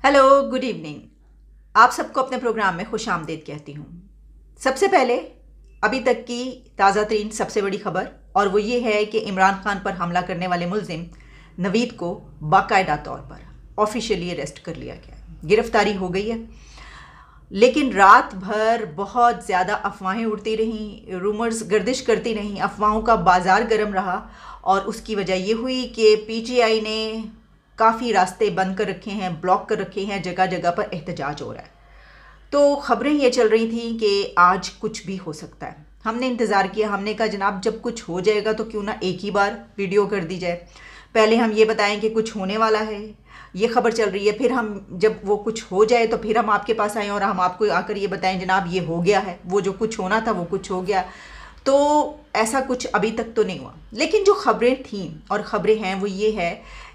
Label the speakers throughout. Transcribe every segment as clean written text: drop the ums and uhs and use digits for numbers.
Speaker 1: Hello, good evening. आप सबको अपने प्रोग्राम में खुश आमदीद कहती हूँ। सबसे पहले अभी तक की ताज़ा तरीन सबसे बड़ी खबर, और वो ये है कि इमरान खान पर हमला करने वाले मुलजिम नवीद को बाकायदा तौर पर ऑफिशियली अरेस्ट कर लिया गया है। गिरफ्तारी हो गई है, लेकिन रात भर बहुत ज़्यादा अफवाहें उड़ती रहीं, रूमर्स गर्दिश करती रहीं, अफवाहों का बाज़ार गर्म रहा। और उसकी वजह ये हुई कि पीटीआई ने काफ़ी रास्ते बंद कर रखे हैं, ब्लॉक कर रखे हैं, जगह जगह पर एहतजाज हो रहा है। तो खबरें ये चल रही थी कि आज कुछ भी हो सकता है। हमने इंतज़ार किया, हमने कहा जनाब जब कुछ हो जाएगा तो क्यों ना एक ही बार वीडियो कर दी जाए। पहले हम ये बताएं कि कुछ होने वाला है, ये खबर चल रही है, फिर हम जब वो कुछ हो जाए तो फिर हम आपके पास आएँ और हम आपको आकर ये बताएं जनाब ये हो गया है, वो जो कुछ होना था वो कुछ हो गया। तो ऐसा कुछ अभी तक तो नहीं हुआ, लेकिन जो खबरें थीं और खबरें हैं वो ये है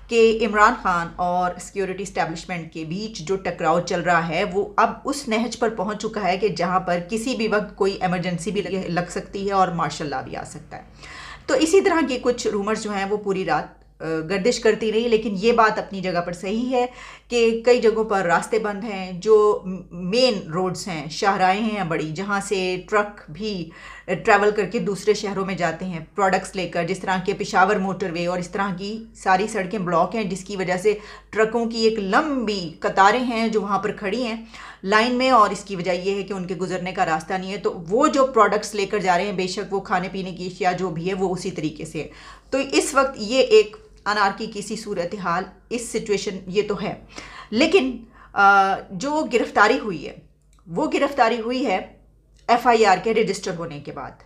Speaker 1: कि इमरान खान और सिक्योरिटी इस्टेब्लिशमेंट के बीच जो टकराव चल रहा है वो अब उस नहज पर पहुंच चुका है कि जहां पर किसी भी वक्त कोई इमरजेंसी भी लग सकती है और मार्शल लॉ भी आ सकता है। तो इसी तरह के कुछ रूमर्स जो हैं वो पूरी रात गर्दिश करती रही, लेकिन ये बात अपनी जगह पर सही है कि कई जगहों पर रास्ते बंद हैं। जो मेन रोड्स हैं, शाहराहें हैं बड़ी, जहाँ से ट्रक भी ट्रैवल करके दूसरे शहरों में जाते हैं प्रोडक्ट्स लेकर, जिस तरह के पेशावर मोटरवे और इस तरह की सारी सड़कें ब्लॉक हैं, जिसकी वजह से ट्रकों की एक लंबी कतारें हैं जो वहाँ पर खड़ी हैं लाइन में, और इसकी वजह यह है कि उनके गुजरने का रास्ता नहीं है। तो वो जो प्रोडक्ट्स लेकर जा रहे हैं, बेशक वो खाने पीने की अशिया जो भी है वो उसी तरीके से है। तो इस वक्त ये एक अनारकी की सी सूरत हाल, इस सिचुएशन ये तो है। लेकिन जो गिरफ्तारी हुई है वो गिरफ्तारी हुई है एफआईआर के रजिस्टर होने के बाद।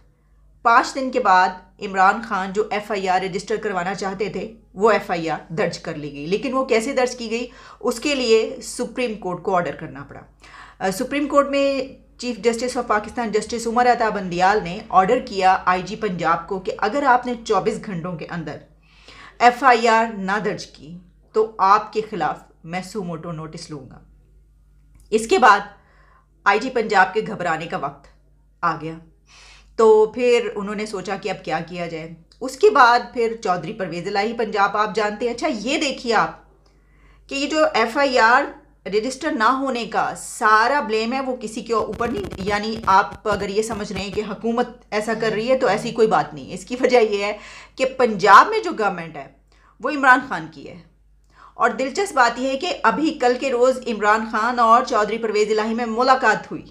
Speaker 1: 5 दिन के बाद इमरान खान जो एफआईआर रजिस्टर करवाना चाहते थे वो एफआईआर दर्ज कर ली गई। लेकिन वो कैसे दर्ज की गई, उसके लिए सुप्रीम कोर्ट को ऑर्डर करना पड़ा। सुप्रीम कोर्ट में chief justice of Pakistan justice Umar Ata Bandial ने ऑर्डर किया आईजी पंजाब को कि अगर आपने 24 घंटों के अंदर एफआईआर ना दर्ज की तो आपके खिलाफ मैं सुमोटो नोटिस लूंगा। इसके बाद आईजी पंजाब के घबराने का वक्त आ गया, तो फिर उन्होंने सोचा कि अब क्या किया जाए। उसके बाद फिर चौधरी परवेज़ इलाही पंजाब, आप जानते हैं। अच्छा ये देखिए आप कि ये जो एफआईआर रजिस्टर ना होने का सारा ब्लेम है वो किसी के ऊपर नहीं, यानी आप अगर ये समझ रहे हैं कि हुकूमत ऐसा कर रही है तो ऐसी कोई बात नहीं है। इसकी वजह यह है कि पंजाब में जो गवर्नमेंट है वो इमरान खान की है। और दिलचस्प बात यह है कि अभी कल के रोज़ इमरान खान और चौधरी परवेज़ इलाही में मुलाकात हुई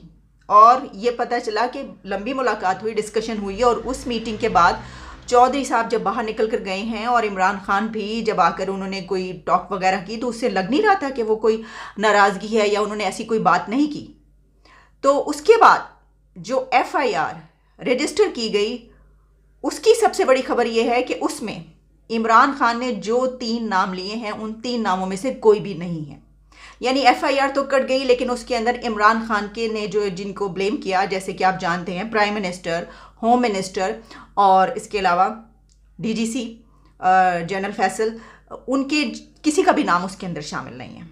Speaker 1: और ये पता चला कि लंबी मुलाकात हुई, डिस्कशन हुई, और उस मीटिंग के बाद चौधरी साहब जब बाहर निकल कर गए हैं और इमरान खान भी जब आकर उन्होंने कोई टॉक वगैरह की तो उससे लग नहीं रहा था कि वो कोई नाराज़गी है या उन्होंने ऐसी कोई बात नहीं की। तो उसके बाद जो एफआईआर रजिस्टर की गई उसकी सबसे बड़ी खबर यह है कि उसमें इमरान खान ने जो 3 नाम लिए हैं उन 3 नामों में से कोई भी नहीं है। यानी एफआईआर तो कट गई, लेकिन उसके अंदर इमरान खान के ने जो जिनको ब्लेम किया, जैसे कि आप जानते हैं प्राइम मिनिस्टर, होम मिनिस्टर और इसके अलावा डीजीसी जनरल फैसल, उनके किसी का भी नाम उसके अंदर शामिल नहीं है।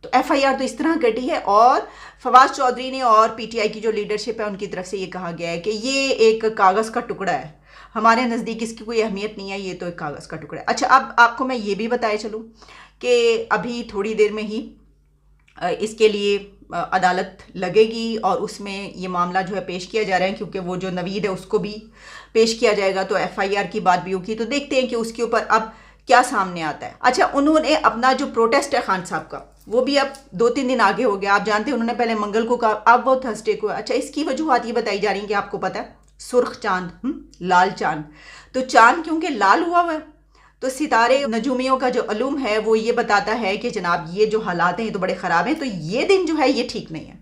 Speaker 1: तो एफआईआर तो इस तरह कटी है। और फवाद चौधरी ने और पीटीआई की जो लीडरशिप है उनकी तरफ से ये कहा गया है कि ये एक कागज़ का टुकड़ा है, हमारे नज़दीक इसकी कोई अहमियत नहीं है, ये तो एक कागज़ का टुकड़ा है। अच्छा, अब आपको मैं ये भी बताए चलूँ कि अभी थोड़ी देर में ही इसके लिए अदालत लगेगी और उसमें ये मामला जो है पेश किया जा रहा है, क्योंकि वो जो नवीद है उसको भी पेश किया जाएगा, तो एफआईआर की बात भी होगी। तो देखते हैं कि उसके ऊपर अब क्या सामने आता है। अच्छा, उन्होंने अपना जो प्रोटेस्ट है खान साहब का वो भी अब 2-3 दिन आगे हो गया। आप जानते हैं उन्होंने पहले मंगल को कहा, अब वो थर्सडे को। अच्छा, इसकी वजूहत ये बताई जा रही है कि आपको पता है सुर्ख चांद, लाल चांद। तो चांद क्योंकि लाल हुआ है तो सितारे नजूमियों का जो अलूम है वो ये बताता है कि जनाब ये जो हालात हैं ये तो बड़े ख़राब हैं, तो ये दिन जो है ये ठीक नहीं है।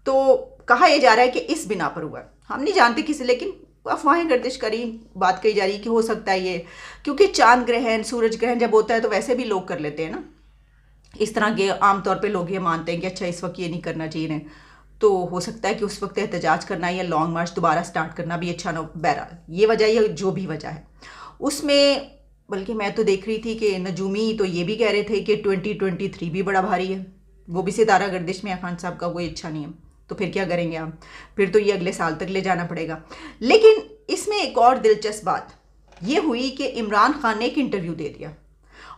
Speaker 1: तो कहा यह जा रहा है कि इस बिना पर हुआ है, हम नहीं जानते किसी, लेकिन अफवाहें गर्दिश करी, बात कही जा रही कि हो सकता है ये, क्योंकि चांद ग्रहण, सूरज ग्रहण जब होता है तो वैसे भी लोग कर लेते हैं ना इस तरह के। आमतौर पे लोग ये मानते हैं कि अच्छा इस वक्त ये नहीं करना चाहिए ना, तो हो सकता है कि उस वक्त एहतजाज करना या लॉन्ग मार्च दोबारा स्टार्ट करना भी अच्छा ना हो। बहरहाल ये वजह या जो भी वजह है उसमें, बल्कि मैं तो देख रही थी कि नजूमी तो ये भी कह रहे थे कि 2023 भी बड़ा भारी है, वो भी सितारा गर्दिश में है खान साहब का, कोई अच्छा नहीं है। तो फिर क्या करेंगे हम, फिर तो ये अगले साल तक ले जाना पड़ेगा। लेकिन इसमें एक और दिलचस्प बात ये हुई कि इमरान खान ने एक इंटरव्यू दे दिया,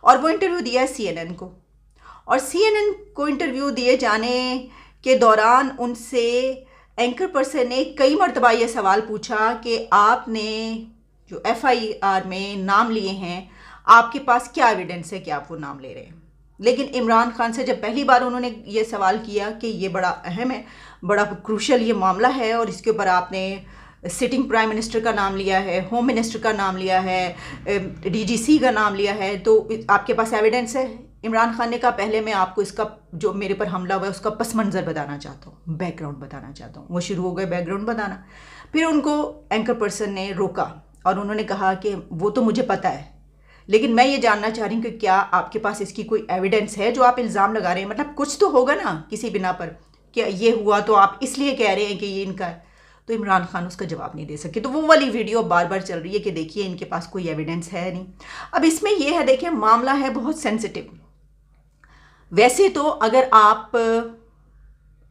Speaker 1: और वो इंटरव्यू दिया है CNN को, और CNN को इंटरव्यू दिए जाने के दौरान उनसे एंकर पर्सन ने कई मरतबा ये सवाल पूछा कि आपने जो FIR में नाम लिए हैं, आपके पास क्या एविडेंस है कि आप वो नाम ले रहे हैं। लेकिन इमरान खान से जब पहली बार उन्होंने ये सवाल किया कि ये बड़ा अहम है, बड़ा क्रूशल ये मामला है और इसके ऊपर आपने सिटिंग प्राइम मिनिस्टर का नाम लिया है, होम मिनिस्टर का नाम लिया है, DGC का नाम लिया है, तो आपके पास एविडेंस है। इमरान खान ने कहा पहले मैं आपको इसका जो मेरे पर हमला हुआ है उसका पस मंज़र बताना चाहता हूँ, बैकग्राउंड बताना चाहता हूँ। वो शुरू हो गए बैकग्राउंड बताना। फिर उनको एंकर पर्सन ने रोका और उन्होंने कहा कि वो तो मुझे पता है, लेकिन मैं ये जानना चाह रही हूँ कि क्या आपके पास इसकी कोई एविडेंस है जो आप इल्ज़ाम लगा रहे हैं, मतलब कुछ तो होगा ना किसी बिना पर, क्या ये हुआ तो आप इसलिए कह रहे हैं कि ये इनका है। तो इमरान खान उसका जवाब नहीं दे सके। तो वो वाली वीडियो बार बार चल रही है कि देखिए इनके पास कोई एविडेंस है नहीं। अब इसमें यह है, देखिए मामला है बहुत सेंसिटिव। वैसे तो अगर आप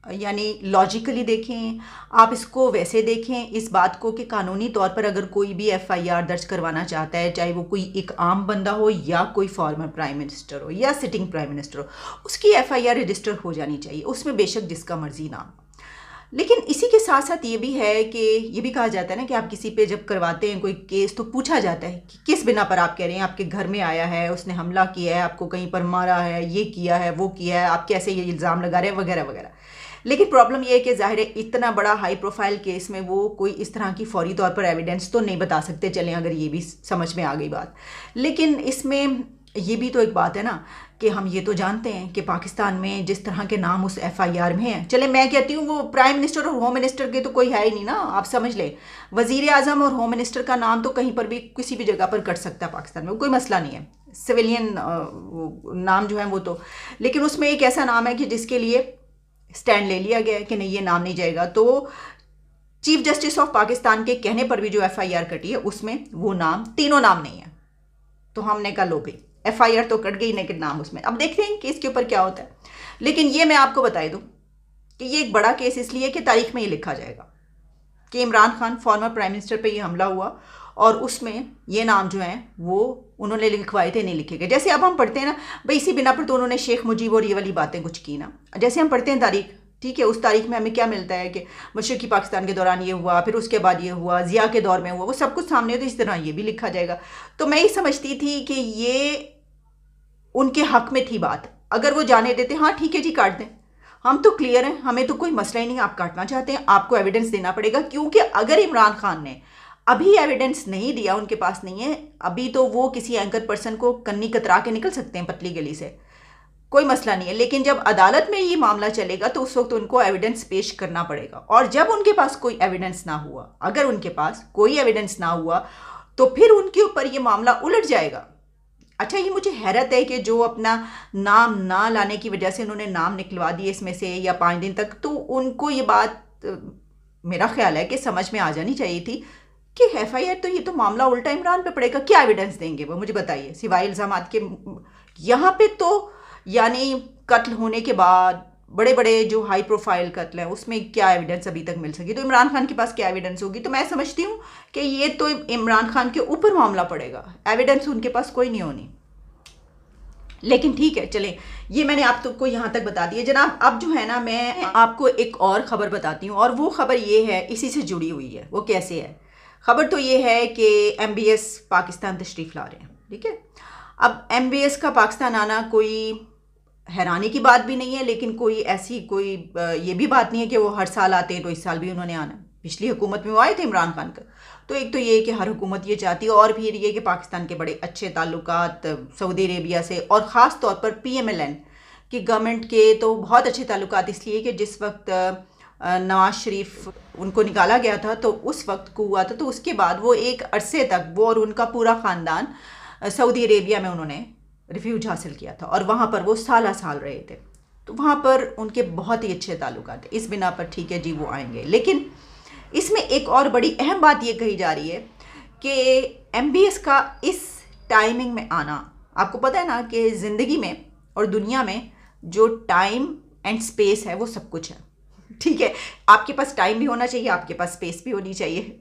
Speaker 1: यानी लॉजिकली देखें, आप इसको वैसे देखें इस बात को कि कानूनी तौर पर अगर कोई भी FIR दर्ज करवाना चाहता है, चाहे वो कोई एक आम बंदा हो या कोई फॉर्मर प्राइम मिनिस्टर हो या सिटिंग प्राइम मिनिस्टर हो, उसकी FIR रजिस्टर हो जानी चाहिए, उसमें बेशक जिसका मर्जी नाम। लेकिन इसी के साथ साथ ये भी है कि ये भी कहा जाता है ना कि आप किसी पे जब करवाते हैं कोई केस तो पूछा जाता है कि किस बिना पर आप कह रहे हैं, आपके घर में आया है, उसने हमला किया है, आपको कहीं पर मारा है, ये किया है, वो किया है, आप कैसे ये इल्ज़ाम लगा रहे हैं वगैरह वगैरह। लेकिन प्रॉब्लम ये है कि ज़ाहिर है इतना बड़ा हाई प्रोफाइल केस में वो कोई इस तरह की फौरी तौर पर एविडेंस तो नहीं बता सकते, चलें अगर ये भी समझ में आ गई बात। लेकिन इसमें ये भी तो एक बात है ना कि हम ये तो जानते हैं कि पाकिस्तान में जिस तरह के नाम उस FIR में हैं, चले मैं कहती हूँ वो प्राइम मिनिस्टर और होम मिनिस्टर के तो कोई है ही नहीं ना, आप समझ लें। वज़ीर आज़म और होम मिनिस्टर का नाम तो कहीं पर भी किसी भी जगह पर कट सकता है पाकिस्तान में, कोई मसला नहीं है। सिविलियन नाम जो है वो तो, लेकिन उसमें एक ऐसा नाम है कि जिसके लिए स्टैंड ले लिया गया है कि नहीं ये नाम नहीं जाएगा। तो चीफ जस्टिस ऑफ पाकिस्तान के कहने पर भी जो FIR कटी है उसमें वो नाम, तीनों नाम नहीं है। तो हमने कहा लो भाई FIR तो कट गई लेकिन नाम उसमें, अब देखते हैं कि इसके ऊपर क्या होता है। लेकिन ये मैं आपको बता दूं कि ये एक बड़ा केस इसलिए कि तारीख में ये लिखा जाएगा कि Imran Khan former prime minister पे ये हमला हुआ और उसमें ये नाम जो हैं वो उन्होंने लिखवाए थे, नहीं लिखे गए। जैसे अब हम पढ़ते हैं ना भाई, इसी बिना पर तो उन्होंने शेख मुजीब और ये वाली बातें कुछ की ना, जैसे हम पढ़ते हैं तारीख, ठीक है, उस तारीख में हमें क्या मिलता है कि मशरक़ी पाकिस्तान के दौरान ये हुआ, फिर उसके बाद ये हुआ, ज़िया के दौर में हुआ, वो सब कुछ सामने, तो इस तरह ये भी लिखा जाएगा। तो मैं ये समझती थी कि ये उनके हक में थी बात, अगर वो जाने देते हाँ ठीक है जी काट दें, हम तो क्लियर हैं, हमें तो कोई मसला ही नहीं, आप काटना चाहते हैं आपको एविडेंस देना पड़ेगा। क्योंकि अगर इमरान खान ने अभी एविडेंस नहीं दिया, उनके पास नहीं है अभी, तो वो किसी एंकर पर्सन को कन्नी कतरा के निकल सकते हैं पतली गली से, कोई मसला नहीं है। लेकिन जब अदालत में ये मामला चलेगा तो उस वक्त उनको एविडेंस पेश करना पड़ेगा, और जब उनके पास कोई एविडेंस ना हुआ, अगर उनके पास कोई एविडेंस ना हुआ तो फिर उनके ऊपर ये मामला उलट जाएगा। अच्छा, ये मुझे हैरत है कि जो अपना नाम ना लाने की वजह से उन्होंने नाम निकलवा दिए इसमें से या 5 दिन तक, तो उनको ये बात मेरा ख्याल है कि समझ में आ जानी चाहिए थी कि FIR तो ये तो मामला उल्टा इमरान पे पड़ेगा, क्या एविडेंस देंगे वो मुझे बताइए सिवाय इल्ज़ामात के। यहाँ पे तो यानी कत्ल होने के बाद बड़े बड़े जो हाई प्रोफाइल कत्ल हैं उसमें क्या एविडेंस अभी तक मिल सकी, तो इमरान खान के पास क्या एविडेंस होगी। तो मैं समझती हूँ कि ये तो इमरान खान के ऊपर मामला पड़ेगा, एविडेंस उनके पास कोई नहीं होनी। लेकिन ठीक है, चलें, ये मैंने आपको यहाँ तक बता दिया जनाब। अब जो है ना मैं आपको एक और ख़बर बताती हूँ, और वो ख़बर ये है, इसी से जुड़ी हुई है। वो कैसे है ख़बर? तो ये है कि MBS पाकिस्तान तशरीफ़ ला रहे हैं, ठीक है। अब MBS का पाकिस्तान आना कोई हैरानी की बात भी नहीं है, लेकिन कोई ऐसी कोई ये भी बात नहीं है कि वो हर साल आते हैं, तो इस साल भी उन्होंने आना। पिछली हुकूमत में वो आए थे इमरान खान का। तो एक तो ये कि हर हुकूमत ये चाहती है, और फिर ये कि पाकिस्तान के बड़े अच्छे ताल्लुकात सऊदी अरेबिया से, और ख़ास तौर पर PMLN की गवर्नमेंट के तो बहुत अच्छे ताल्लुकात, इसलिए कि जिस वक्त नवाज शरीफ उनको निकाला गया था तो उस वक्त को हुआ था, तो उसके बाद वो एक अरसे तक वो और उनका पूरा ख़ानदान सऊदी अरेबिया में उन्होंने रिफ्यूज हासिल किया था, और वहाँ पर वो साल रहे थे। तो वहाँ पर उनके बहुत ही अच्छे ताल्लुकात थे, इस बिना पर ठीक है जी वो आएंगे। लेकिन इसमें एक और बड़ी अहम बात ये कही जा रही है कि MBS का इस टाइमिंग में आना, आपको पता है ना कि ज़िंदगी में और दुनिया में जो टाइम एंड स्पेस है वो सब कुछ है, ठीक है। आपके पास टाइम भी होना चाहिए, आपके पास स्पेस भी होनी चाहिए।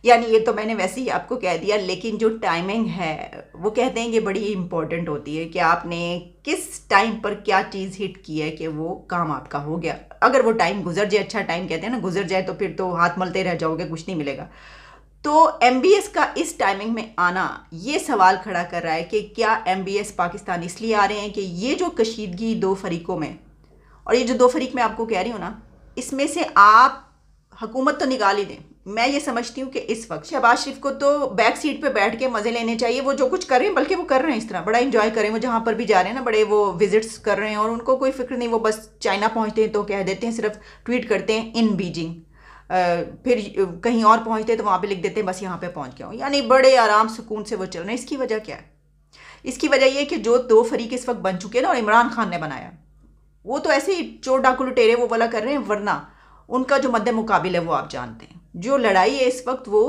Speaker 1: यानी ये तो मैंने वैसे ही आपको कह दिया, लेकिन जो टाइमिंग है वो कहते हैं कि बड़ी इंपॉर्टेंट होती है कि आपने किस टाइम पर क्या चीज़ हिट की है कि वो काम आपका हो गया। अगर वो टाइम गुजर जाए, अच्छा टाइम कहते हैं ना, गुजर जाए तो फिर तो हाथ मलते रह जाओगे, कुछ नहीं मिलेगा। तो एमबीएस का इस टाइमिंग में आना ये सवाल खड़ा कर रहा है कि क्या एमबीएस पाकिस्तान इसलिए आ रहे हैं कि ये जो कशीदगी दो फरीकों में, और ये जो दो फरीक मैं आपको कह रही हूँ ना, इसमें से आप हुकूमत तो निकाल ही दें। मैं ये समझती हूँ कि इस वक्त शहबाज शरीफ को तो बैक सीट पे बैठ के मज़े लेने चाहिए। वो जो कुछ कर रहे हैं, बल्कि वो कर रहे हैं इस तरह, बड़ा इंजॉय करें। वो जहाँ पर भी जा रहे हैं ना, बड़े वो विजिट्स कर रहे हैं और उनको कोई फिक्र नहीं। वो बस चाइना पहुँचते हैं तो कह देते हैं, सिर्फ ट्वीट करते हैं इन बीजिंग, फिर कहीं और पहुँचते हैं तो वहाँ पे लिख देते हैं बस यहाँ पे पहुँच गया हूँ। यानी बड़े आराम सुकून से वो चल रहे हैं। इसकी वजह क्या है? इसकी वजह ये कि जो दो फरीक इस वक्त बन चुके हैं ना, और इमरान खान ने बनाया, वो तो ऐसे ही चोर डाकू लुटेरे वो वाला कर रहे हैं, वरना उनका जो मद्दे मुकाबिल है वो आप जानते हैं। जो लड़ाई है इस वक्त वो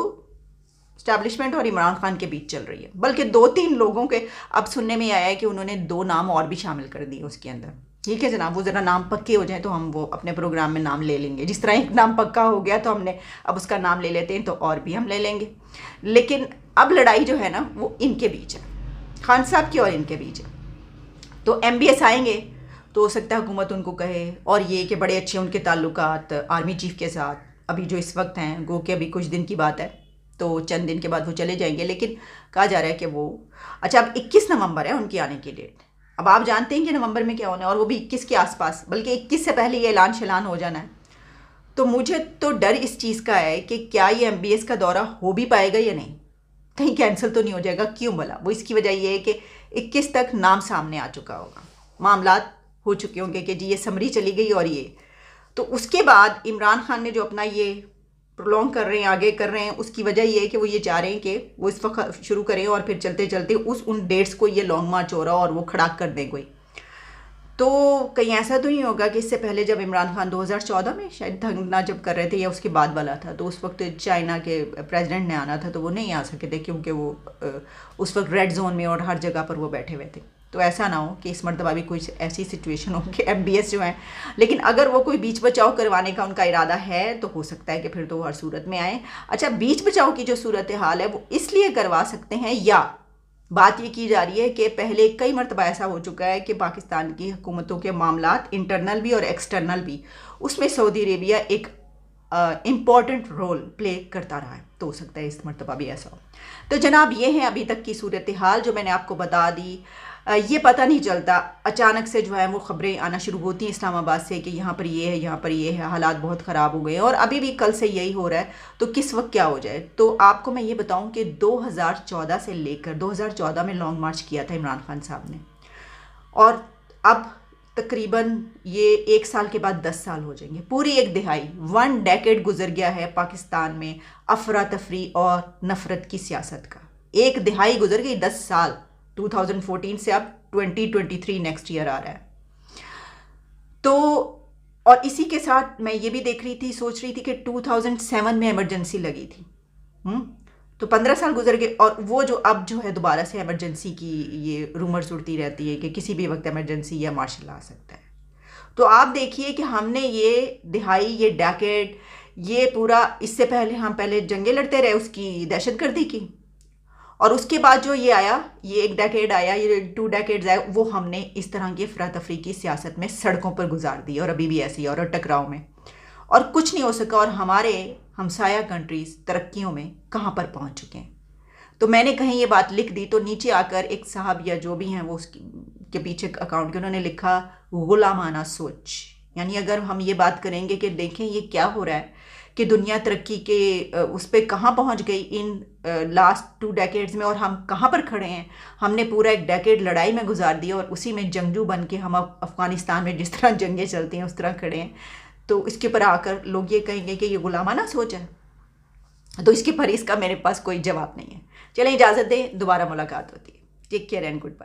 Speaker 1: स्टैब्लिशमेंट और इमरान खान के बीच चल रही है। बल्कि 2-3 लोगों के अब सुनने में आया है कि उन्होंने 2 नाम और भी शामिल कर दिए उसके अंदर। ठीक है जनाब, वो ज़रा नाम पक्के हो जाए तो हम वो अपने प्रोग्राम में नाम ले लेंगे। जिस तरह एक नाम पक्का हो गया तो हमने अब उसका नाम ले लेते हैं, तो और भी हम ले लेंगे। लेकिन अब लड़ाई जो है ना वो इनके बीच है, खान साहब की और इनके बीच है। तो एमबीएस आएंगे तो हो सकता है हुकूमत उनको कहे, और ये कि बड़े अच्छे उनके ताल्लुकात आर्मी चीफ के साथ अभी जो इस वक्त हैं, गो के अभी कुछ दिन की बात है, तो चंद दिन के बाद वो चले जाएंगे। लेकिन कहा जा रहा है कि वो, अच्छा अब 21 नवंबर है उनकी आने की डेट। अब आप जानते हैं कि नवंबर में क्या होना है, और वो भी 21 के आसपास, बल्कि 21 से पहले ये ऐलान शलान हो जाना है। तो मुझे तो डर इस चीज़ का है कि क्या ये एमबीएस का दौरा हो भी पाएगा या नहीं, कहीं कैंसिल तो नहीं हो जाएगा। क्यों बोला? वो इसकी वजह ये है कि 21 तक नाम सामने आ चुका होगा, मामलात हो चुके होंगे कि जी ये समरी चली गई और ये, तो उसके बाद इमरान खान ने जो अपना ये प्रोलॉन्ग कर रहे हैं, आगे कर रहे हैं, उसकी वजह ये है कि वो ये चाह रहे हैं कि वो इस वक्त शुरू करें और फिर चलते चलते उन डेट्स को ये लॉन्ग मार्च हो रहा और वो खड़ा कर दें कोई। तो कहीं ऐसा तो नहीं होगा कि इससे पहले जब इमरान खान 2014 में शायद धरना जब कर रहे थे, या उसके बाद वाला था, तो उस वक्त चाइना के प्रेसिडेंट ने आना था तो वो नहीं आ सके थे, क्योंकि वो उस वक्त रेड जोन में और हर जगह पर वो बैठे हुए थे। तो ऐसा ना हो कि इस मरतबा भी कोई ऐसी सिचुएशन हो कि एमबीएस जो है, लेकिन अगर वो कोई बीच बचाव करवाने का उनका इरादा है तो हो सकता है कि फिर तो वो हर सूरत में आए। अच्छा, बीच बचाव की जो सूरत हाल है वो इसलिए करवा सकते हैं, या बात ये की जा रही है कि पहले कई मरतबा ऐसा हो चुका है कि पाकिस्तान की हुकूमतों के मामलात इंटरनल भी और एक्सटर्नल भी, उसमें सऊदी अरेबिया एक इम्पॉर्टेंट रोल प्ले करता रहा है। तो हो सकता है इस मरतबा भी ऐसा हो। तो जनाब ये है अभी तक की सूरत हाल जो मैंने आपको बता दी। ये पता नहीं चलता, अचानक से जो है वो ख़बरें आना शुरू होती हैं इस्लामाबाद से कि यहाँ पर ये है, यहाँ पर ये है, हालात बहुत ख़राब हो गए हैं और अभी भी कल से यही हो रहा है। तो किस वक्त क्या हो जाए? तो आपको मैं ये बताऊं कि 2014 से लेकर 2014 में लॉन्ग मार्च किया था इमरान खान साहब ने, और अब तकरीबन ये 1 साल के बाद 10 साल हो जाएंगे। पूरी एक दिहाई, 1 डेकेड गुजर गया है पाकिस्तान में अफरा तफरी और नफ़रत की सियासत का। एक दिहाई गुजर गई, 10 साल, 2014 से अब 2023 नेक्स्ट ईयर आ रहा है। तो और इसी के साथ मैं ये भी देख रही थी, सोच रही थी कि 2007 में इमरजेंसी लगी थी। तो 15 साल गुजर गए, और वो जो अब जो है दोबारा से इमरजेंसी की ये रूमर्स उड़ती रहती है कि किसी भी वक्त इमरजेंसी या मार्शल आ सकता है। तो आप देखिए कि हमने ये दिहाई, ये डेकेड, ये पूरा, इससे पहले हम पहले जंगें लड़ते रहे उसकी दहशतगर्दी की, और उसके बाद जो ये आया, ये 1 डेकेड आया, ये 2 डेकेड्स आए, वो हमने इस तरह की अफरा तफरी की सियासत में सड़कों पर गुजार दी, और अभी भी ऐसी, और टकराव में, और कुछ नहीं हो सका। और हमारे हमसाया कंट्रीज़ तरक्कियों में कहाँ पर पहुँच चुके हैं। तो मैंने कहीं ये बात लिख दी, तो नीचे आकर एक साहब या जो भी हैं वो उसकी के पीछे अकाउंट के, उन्होंने लिखा गुलामाना सोच। यानी अगर हम ये बात करेंगे कि देखें ये क्या हो रहा है कि दुनिया तरक्की के उस पर कहाँ पहुँच गई इन लास्ट 2 डेकेड्स में, और हम कहाँ पर खड़े हैं। हमने पूरा 1 डेकेड लड़ाई में गुजार दिया और उसी में जंगजू बन के हम अब अफ़गानिस्तान में जिस तरह जंगें चलती हैं उस तरह खड़े हैं। तो इसके ऊपर आकर लोग ये कहेंगे कि ये गुलामाना सोच है। तो इसके पर इसका मेरे पास कोई जवाब नहीं है। चलें, इजाज़त दें, दोबारा मुलाकात होती है। Take care and good bye.